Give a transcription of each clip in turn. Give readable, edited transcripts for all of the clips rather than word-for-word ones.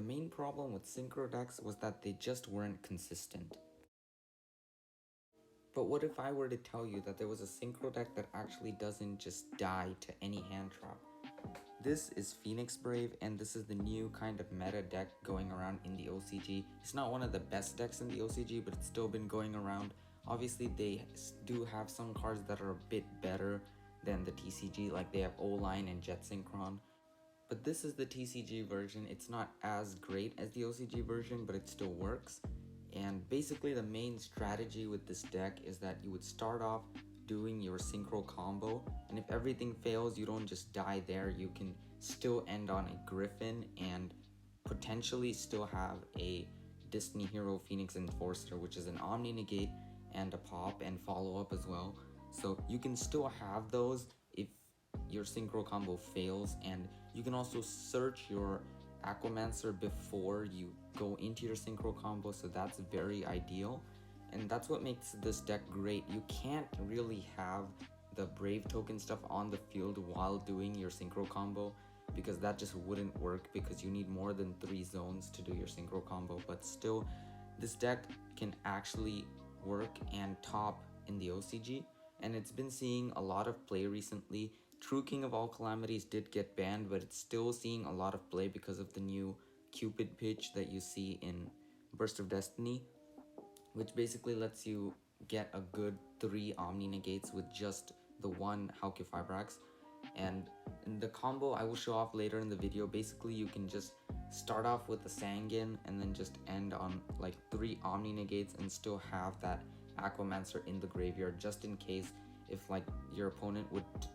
main problem with Synchro decks was that they just weren't consistent. But what if I were to tell you that there was a Synchro deck that actually doesn't just die to any hand trap? This is Phoenix Brave, and this is the new kind of meta deck going around in the OCG. It's not one of the best decks in the OCG, but it's still been going around. Obviously, they do have some cards that are a bit better than the TCG, like they have O-Line and Jet Synchron. But this is the TCG version. It's not as great as the OCG version, but it still works. And basically the main strategy with this deck is that you would start off doing your Synchro combo, and if everything fails, you don't just die there. You can still end on a Griffin and potentially still have a Destiny Hero Phoenix Enforcer, which is an Omni Negate and a pop and follow up as well. So you can still have those if your Synchro combo fails, and you can also search your Aquamancer before you go into your Synchro combo, so that's very ideal. And that's what makes this deck great. You can't really have the Brave token stuff on the field while doing your Synchro combo, because that just wouldn't work, because you need more than 3 zones to do your Synchro combo. But still, this deck can actually work and top in the OCG, and it's been seeing a lot of play recently. True King of All Calamities did get banned, but it's still seeing a lot of play because of the new Cupid pitch that you see in Burst of Destiny, which basically lets you get a good 3 Omni Negates with just the one Hauke Fibrax. And in the combo I will show off later in the video, basically you can just start off with a Sangin and then just end on like 3 Omni Negates and still have that Aquamancer in the graveyard, just in case if like your opponent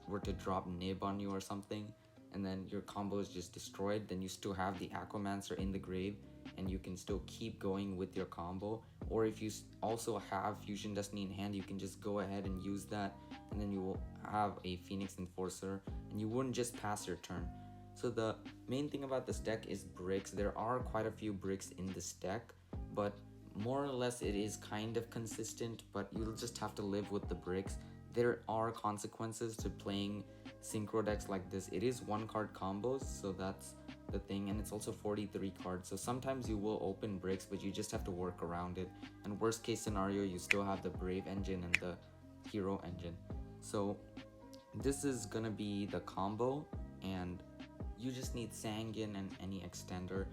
were to drop Nib on you or something, and then your combo is just destroyed, then you still have the Aquamancer in the grave and you can still keep going with your combo. Or if you also have Fusion Destiny in hand, you can just go ahead and use that, and then you will have a Phoenix Enforcer and you wouldn't just pass your turn. So the main thing about this deck is bricks. There are quite a few bricks in this deck, but more or less it is kind of consistent, but you'll just have to live with the bricks. There are consequences to playing Synchro decks like this. It is 1-card combos, so that's the thing, and it's also 43 cards, so sometimes you will open bricks, but you just have to work around it. And worst case scenario, you still have the Brave engine and the Hero engine. So this is gonna be the combo, and you just need Sangin and any extender.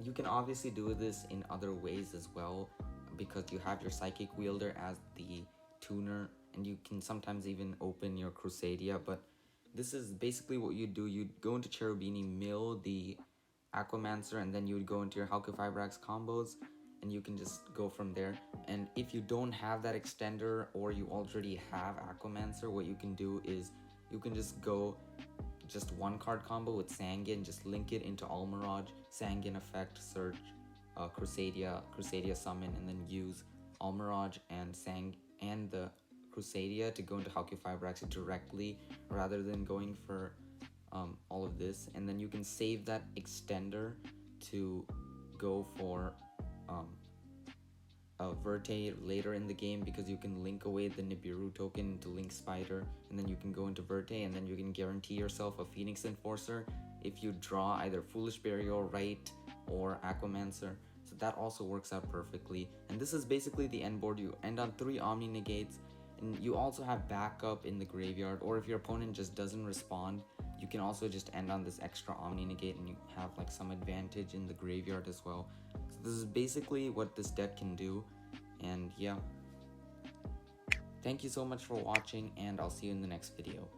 You can obviously do this in other ways as well, because you have your Psychic Wielder as the tuner, and you can sometimes even open your Crusadia. But this is basically what you do. You'd go into Cherubini, mill the Aquamancer, and then you would go into your Hauke Fibrax combos, and you can just go from there. And if you don't have that extender, or you already have Aquamancer, what you can do is you can just go just 1-card combo with Sangin, just link it into Almirage, Sangin effect, search Crusadia summon, and then use Almirage and the Crusadia to go into Hauke Fibrax directly, rather than going for all of this. And then you can save that extender to go for Verte later in the game, because you can link away the Nibiru token to Link Spider, and then you can go into Verte, and then you can guarantee yourself a Phoenix Enforcer if you draw either Foolish Burial, Right, or Aquamancer. So that also works out perfectly. And this is basically the end board. You end on 3 Omni Negates, and you also have backup in the graveyard, or if your opponent just doesn't respond, you can also just end on this extra Omni Negate and you have like some advantage in the graveyard as well. So this is basically what this deck can do. And yeah, thank you so much for watching, and I'll see you in the next video.